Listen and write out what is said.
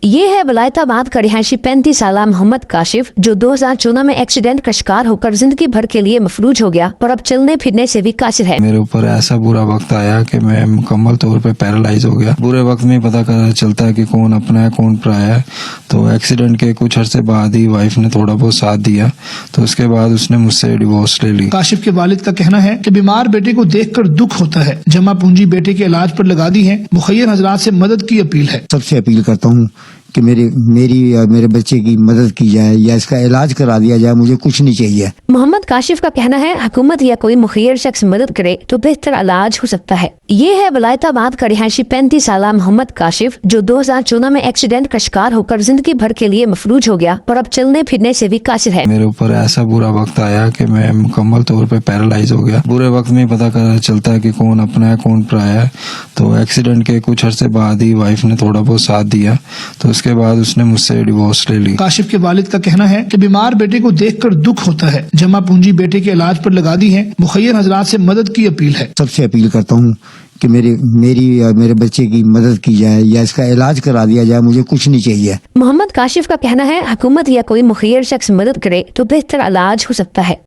یہ ہے ولایتاباد کا رہائشی 35 سالہ محمد کاشف جو 2014 میں ایکسیڈنٹ کا شکار ہو کر زندگی بھر کے لیے مفلوج ہو گیا اور اب چلنے پھرنے سے بھی قاصر ہے۔ میرے اوپر ایسا برا وقت آیا کہ میں مکمل طور پہ پیرالائز ہو گیا۔ برے وقت میں پتہ چلتا ہے کہ کون اپنا ہے کون پرایا ہے۔ تو ایکسیڈنٹ کے کچھ عرصے بعد ہی وائف نے تھوڑا بہت ساتھ دیا، تو اس کے بعد اس نے مجھ سے ڈیورس لے لی۔ کاشف کے والد کا کہنا ہے کہ بیمار بیٹے کو دیکھ کر دکھ ہوتا ہے، جمع پونجی بیٹے کے علاج پر لگا دی ہے۔ مخیر حضرات سے مدد کی اپیل ہے۔ سب سے اپیل کرتا ہوں کہ میری یا میرے بچے کی مدد کی جائے یا اس کا علاج کرا دیا جائے، مجھے کچھ نہیں چاہیے۔ محمد کاشف کا کہنا ہے حکومت یا کوئی مخیر شخص مدد کرے تو بہتر علاج ہو سکتا ہے۔ یہ ہے ولایتاباد کا رہائشی 35 سالہ محمد کاشف جو 2014 میں ایکسیڈنٹ کا شکار ہو کر زندگی بھر کے لیے مفلوج ہو گیا اور اب چلنے پھرنے سے بھی قاصر ہے۔ میرے اوپر ایسا برا وقت آیا کہ میں مکمل طور پہ پیرالائز ہو گیا۔ برے وقت میں پتہ چلتا ہے کہ کون اپنا ہے کون پرایا ہے۔ تو ایکسیڈنٹ کے کچھ عرصے بعد ہی وائف نے تھوڑا بہت ساتھ دیا، تو اس کے بعد اس نے مجھ سے ڈیورس لے لی۔ کاشف کے والد کا کہنا ہے کہ بیمار بیٹے کو دیکھ کر دکھ ہوتا ہے، جمع پونجی بیٹے کے علاج پر لگا دی ہے۔ مخیر حضرات سے مدد کی اپیل ہے۔ سب سے اپیل کرتا ہوں کہ میری یا میرے بچے کی مدد کی جائے یا اس کا علاج کرا دیا جائے، مجھے کچھ نہیں چاہیے۔ محمد کاشف کا کہنا ہے حکومت یا کوئی مخیر شخص مدد کرے تو بہتر علاج ہو سکتا ہے۔